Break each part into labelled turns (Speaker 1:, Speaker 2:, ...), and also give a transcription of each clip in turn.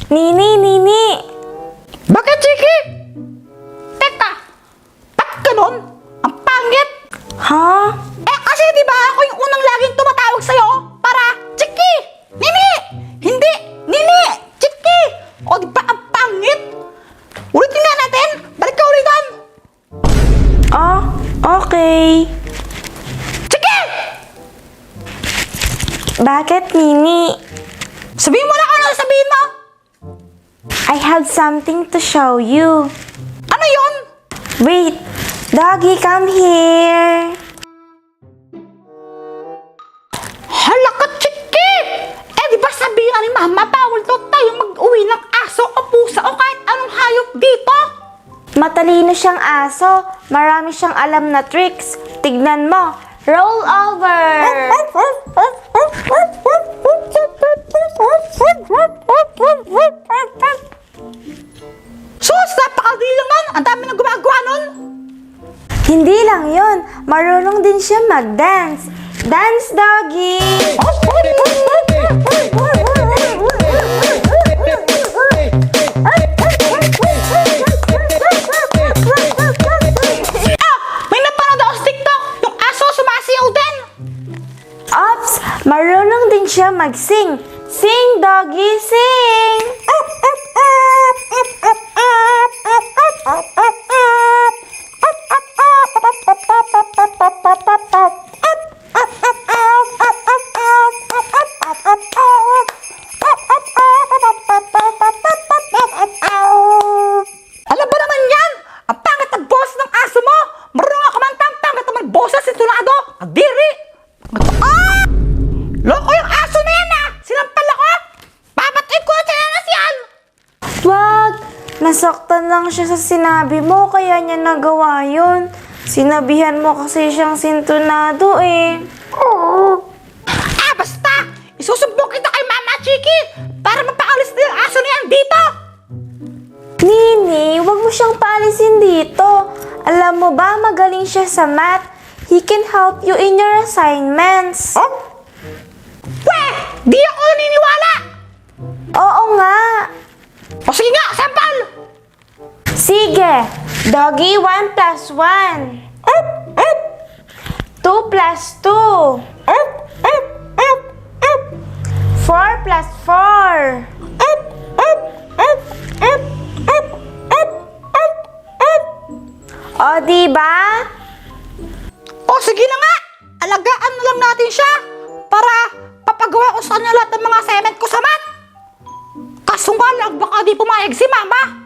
Speaker 1: Nini!
Speaker 2: Bakit, Chiki? Teka, ba't ganun? Ang pangit!
Speaker 1: Ha?
Speaker 2: Kasi di ba ako yung unang laging tumatawag sa'yo para, Chiki! Nini! Hindi! Nini! Chiki! O di ba ang pangit? Ulitin nga natin! Balik ka ulitan!
Speaker 1: Oh, okay.
Speaker 2: Chiki!
Speaker 1: Bakit, Nini?
Speaker 2: Sabihin mo na ano sabihin mo!
Speaker 1: I have something to show you.
Speaker 2: Ano yun?
Speaker 1: Wait, doggy, come here.
Speaker 2: Hala ka, Chiki! Di ba sabihin ni Mama, bawal daw tayo mag-uwi ng aso o pusa o kahit anong hayop dito?
Speaker 1: Matalino siyang aso. Marami siyang alam na tricks. Tignan mo. Roll over.
Speaker 2: Sus, napakadali lang nun! Ang dami na gumagawa nun!
Speaker 1: Hindi lang yun. Marunong din siya mag-dance. Dance, doggy.
Speaker 2: May napanood ako sa TikTok! Yung aso sumasayaw din!
Speaker 1: Ops, marunong din siya mag-sing. Sing, doggy, sing.
Speaker 2: Alam ba naman yan? Ang pangit ng boss ng aso mo! Marunong ako kumanta, ang pangit naman boses si Tulado! Ang diri! Ah! Loko yung aso na yan ah! Sinampal ako! Papatuin ko siya na yan!
Speaker 1: Wag! Nasaktan lang siya sa sinabi mo, kaya niya nagawa yun. Sinabihan mo kasi siyang sintunado eh.
Speaker 2: Basta! Isusumbong kita kay Mama Chiki para mapaalis na yung aso na yan dito!
Speaker 1: Nini, wag mo siyang paalisin dito. Alam mo ba, magaling siya sa math. He can help you in your assignments.
Speaker 2: Weh! Di ako naniniwala!
Speaker 1: Oo nga.
Speaker 2: O sige nga, sampal!
Speaker 1: Sige. Doggy, 1 plus 1. 2 plus 2. 4 plus 4. O, diba?
Speaker 2: O sige na nga! Alagaan na lang natin siya para papagawa ko sa kanya lahat ng mga assignment ko sa math! Kaso nga lang, baka di pumayag si Mama!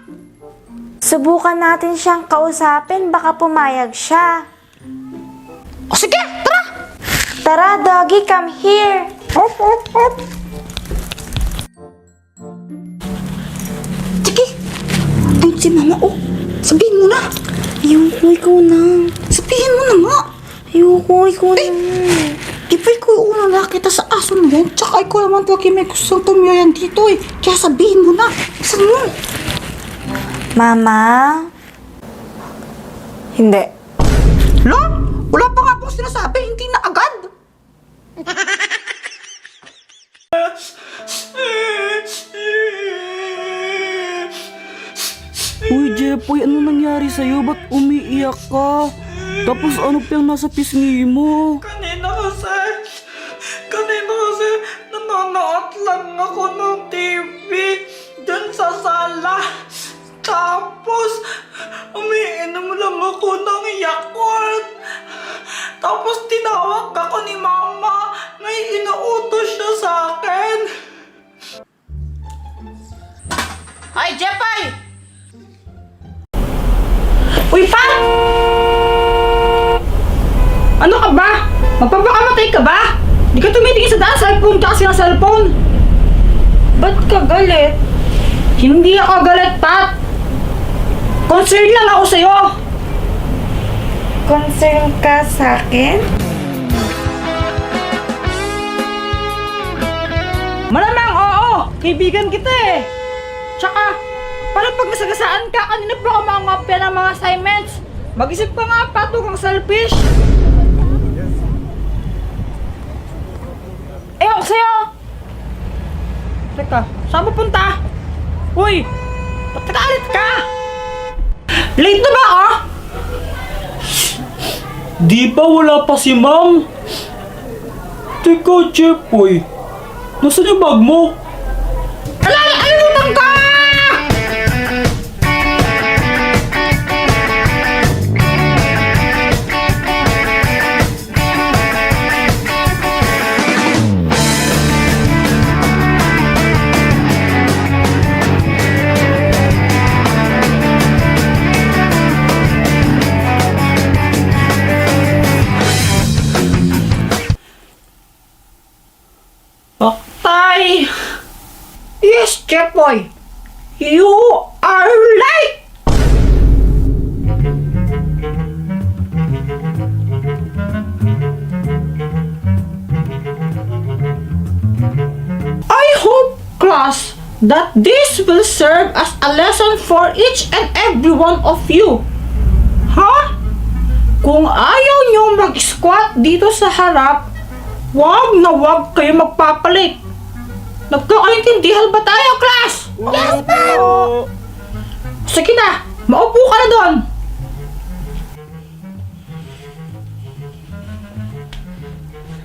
Speaker 1: Subukan natin siyang kausapin, baka pumayag siya.
Speaker 2: O sige, tara!
Speaker 1: Tara, doggy, come here.
Speaker 2: Sige! Ayun si Mama, oh! Sabihin mo na!
Speaker 1: Ayoko, ikaw na.
Speaker 2: Sabihin mo na nga!
Speaker 1: Ayoko, ikaw na.
Speaker 2: Di ba ikaw yung unang nakita sa aso na yan? Tsaka ikaw naman talaga may gustong tumiyayan dito eh. Kaya sabihin mo na! Saan mo?
Speaker 1: Mama? Hindi.
Speaker 2: Lo? Wala pa nga pong sinasabi, hindi na agad!
Speaker 3: Uy, Jepoy, ano nangyari sa'yo? Ba't umiiyak ka? Tapos ano pa yung nasa pisngi mo?
Speaker 4: Kanina kasi nanonood lang ako ng TV dyan sa sala. Tapos, umiinom lang ako ng Yakult. Tapos tinawag ako ni Mama. May inuutos siya sa akin. Ay, Jepay! Uy, pa! Ano ka ba? Magpapakamatay ka ba? Di ka tumitingin sa daan, cellphone ka kasi ng cellphone. Ba't ka galit? Hindi ako galit, Pat. Concern lang ako sa'yo.
Speaker 1: Concern ka sa akin?
Speaker 4: Malamang oo, kaibigan kita eh. Tsaka, parang pag nasagasaan ka, kanina pa ako mangopya ng mga assignments. Mag-isip ka nga, Pato, kang selfish. Ewan ko sa'yo. Teka, saan pupunta?
Speaker 2: Uy! Ba't nagalit ka? Late na ba ako?
Speaker 3: Di ba wala pa si ma'am? Teka, Jepoy. Nasaan yung bag mo?
Speaker 2: Alimutan ka! Tay! Yes, Jepoy! You are late! I hope, class, that this will serve as a lesson for each and every one of you. Ha? Kung ayaw nyo mag-squat dito sa harap, wag na wag kayo magpapalit. Nagkakaintindihan ba tayo, class? Yes, ma'am! Sige na, maupo ka na doon.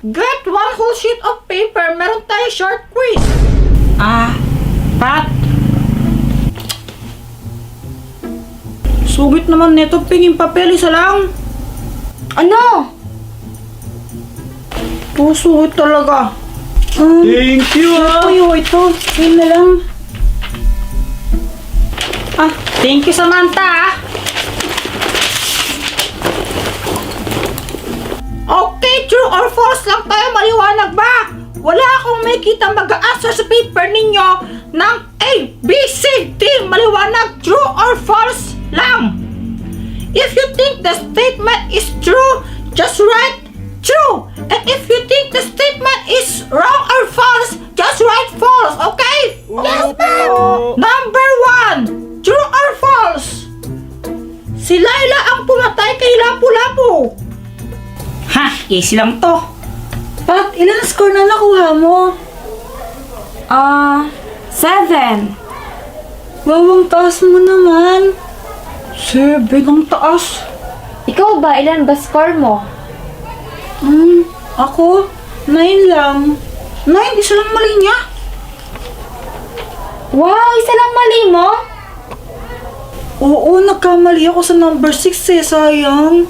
Speaker 2: Get one whole sheet of paper. Meron tayo short quiz. Pat. Sugit naman nito, pingin papel, isa lang.
Speaker 1: Ano?
Speaker 2: Pusugit talaga.
Speaker 3: Thank you, ah.
Speaker 2: Ito. Yun na lang. Thank you, Samantha. Okay, true or false lang tayo, maliwanag ba? Wala akong may kita mag-a-answer sa paper ninyo ng A, B, C, D. Maliwanag, true or false lang. If you think the statement is true, just write true. And if you think the statement is wrong or false, just write false, okay? Yes, ma'am! Number 1, true or false? Si Laila ang pumatay kay Lapu-Lapu. Easy lang to.
Speaker 3: Pat, ilan score na nakuha mo?
Speaker 1: 7.
Speaker 3: Wawang taas mo naman.
Speaker 2: 7 ang taas.
Speaker 1: Ikaw ba? Ilan ba score mo?
Speaker 3: Ako? 9 lang.
Speaker 2: 9, isa lang mali niya.
Speaker 1: Wow, isa lang mali mo?
Speaker 3: Oo, nagkamali ako sa number 6 eh, sayang.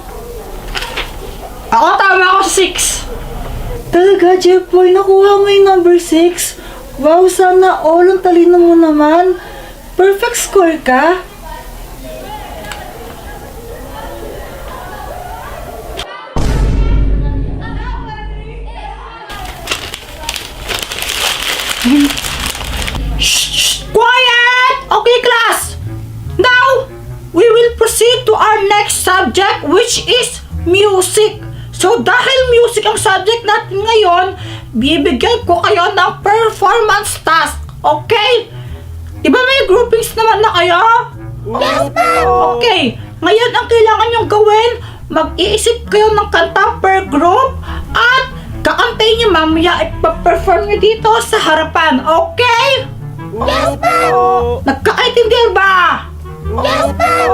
Speaker 2: Ako tama ako sa 6.
Speaker 3: Talaga, Jepoy, nakuha mo yung number 6. Wow, sana all ang talino mo naman. Perfect score ka.
Speaker 2: Quiet! Okay, class! Now, we will proceed to our next subject, which is music. So, dahil music ang subject natin ngayon, bibigyan ko kayo ng performance task. Okay? Diba may groupings naman na kayo? Yes, ma'am! Okay. Ngayon, ang kailangan nyong gawin, mag-iisip kayo ng kanta per group at kakantayin nyo mamaya ipaperform nyo dito sa harapan. Okay? Yes, ma'am! Nagkakaintindihan ba? Yes, ma'am!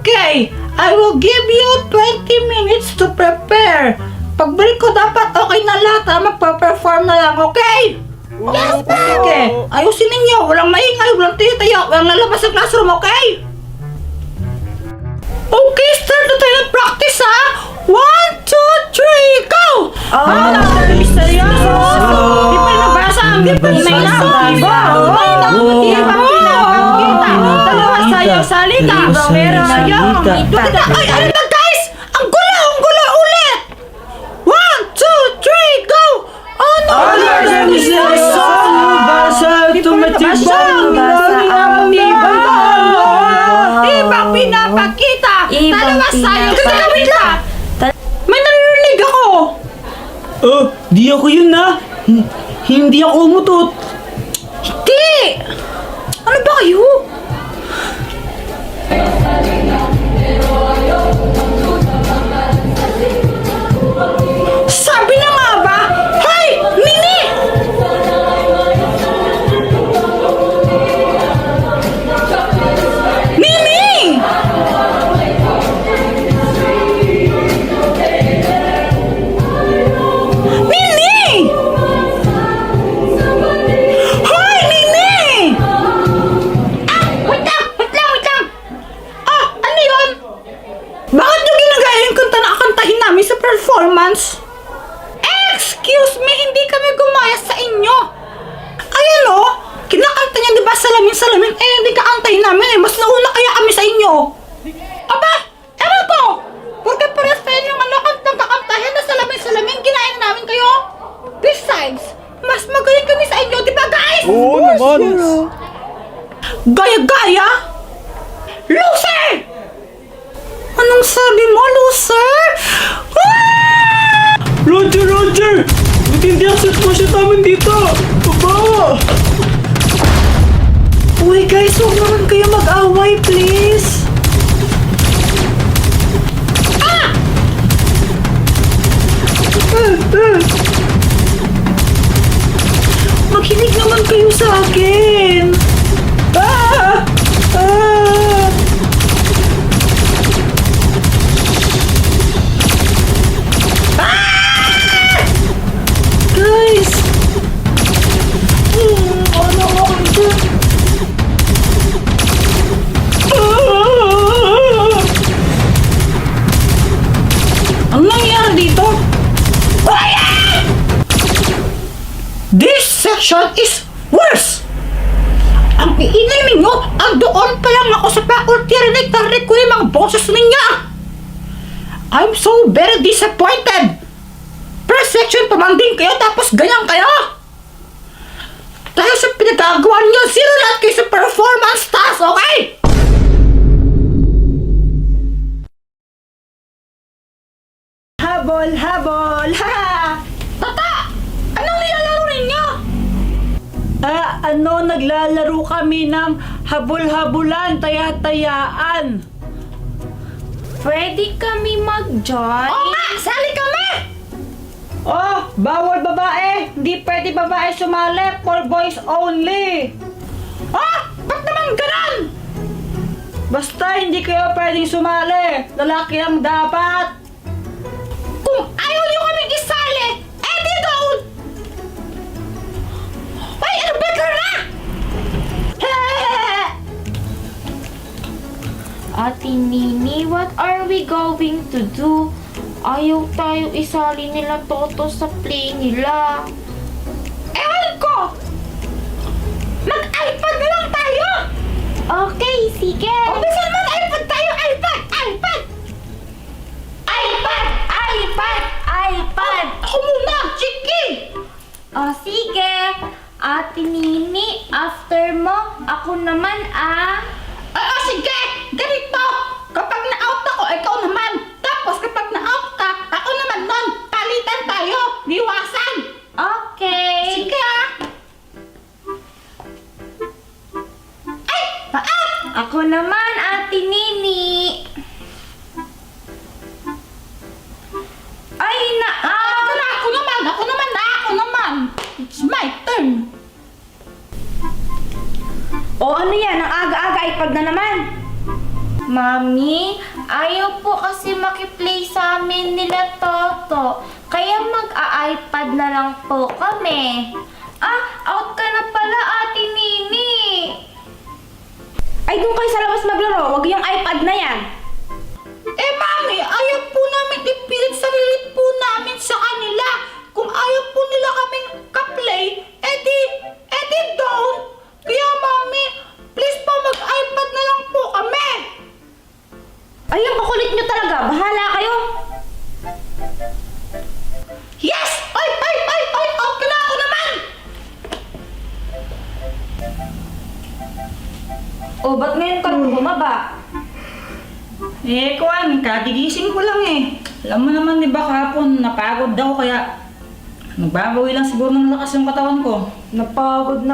Speaker 2: Okay. I will give you 20 minutes to prepare. Pagbalik ko dapat okay na lahat ha. Magpa-perform na lang, okay? Yes, ma'am! Okay. Ayusin ninyo. Walang maingay, walang tayo, walang lalabas sa classroom, okay? Okay, start na tayo ng practice ha. 1, 2, 3, go! Seryoso! Di pa nabasa ang di pa pinapakita. Di pa pinapakita. Dalawa sayang salita. Pero sayang. Ay, ano na guys? Ang gulo ulit! 1, 2, 3, go! Ano? Ibang pinapakita! Dalawa sayang salita! May naririnig ako!
Speaker 3: Di ako yun na. Hindi ako umutot.
Speaker 2: Hindi! Ano ba kayo? Sabi na nga ba? Hoy! Nini! salamin, eh hindi ka antayin namin eh. Mas nauna kaya kami sa inyo. Aba, ewan ko. Porque pares tayo yung nagkakantahin na salamin, ginain namin kayo. Besides, mas magaling kami sa inyo, di ba guys?
Speaker 5: Oo naman.
Speaker 2: Gaya-gaya? Loser! Anong sabi mo, loser? Ah!
Speaker 4: Roger! Matindi ang sitwasyon namin dito! Baba!
Speaker 3: Uy guys, huwag naman kayo mag-away, please. Makinig naman kayo sa akin. Ah! Ah! Guys! Ano ako dyan?
Speaker 2: Ang nangyayari dito? This section is worse! Ang iingay ninyo, doon pa lang ako sa faculty rinig ko yung mga boses ninyo! I'm so very disappointed! First section pamanding kayo tapos ganyan kayo! Dahil sa pinagagawa niyo, zero lahat kayo sa performance task, okay?
Speaker 3: Habol! Ha!
Speaker 2: Tata! Anong nilalaro ninyo?
Speaker 3: Naglalaro kami ng habol-habulan, taya-tayaan.
Speaker 1: Pwede kami mag-join?
Speaker 2: Oo nga! Sali kami!
Speaker 3: Oh, bawal babae! Hindi pwede babae sumali, for boys only!
Speaker 2: Ba't naman ganun?
Speaker 3: Basta hindi kayo pwedeng sumali, lalaki lang dapat!
Speaker 2: Kung ayaw nyo kaming isali, di doon! Ay, ano ba ka na?
Speaker 1: Ate Nini, what are we going to do? Ayaw tayo isali nila Toto sa play nila.
Speaker 2: Ewan ko! Mag-iPad na lang tayo!
Speaker 1: Okay, sige.
Speaker 2: Umpisan mo iPad tayo! iPad! Ako muna, Chiki!
Speaker 1: O, sige. Ate Nini, after mo, ako naman
Speaker 2: Oo, sige! Ganito! Kapag na-out ako, ikaw naman! Tapos kapag na-out ka, ako naman nun! Palitan tayo! Liwasan!
Speaker 1: Okay.
Speaker 2: Sige ah! Ay! Pa-out!
Speaker 1: Ako naman, Ate Nini. Ay,
Speaker 2: Ako naman! It's my turn!
Speaker 1: O ano yan? Ang aga-aga iPad na naman. Mami, ayaw po kasi makiplay sa amin nila Toto. Kaya mag-a-iPad na lang po kami. Out ka na pala, Ate Nini. Ay, doon kayo sa labas maglaro. Huwag yung iPad na yan.
Speaker 2: Mami, ayaw po namin ipilit sarili po namin sa kanila. Kung ayaw po nila kaming ka-play, edi don't. Kaya mami, please po mag-iPad na lang po kami.
Speaker 1: Ay, ang kukulit nyo talaga. Bahala kayo.
Speaker 2: Yes! Ay! Out ka na ako naman!
Speaker 1: O, ba't ngayon ka bumaba?
Speaker 3: Kwan, kagigising ko lang eh. Alam mo naman, di ba kahapon, napagod daw kaya nagbabawi lang siguro ng lakas ng katawan ko.
Speaker 1: Napagod na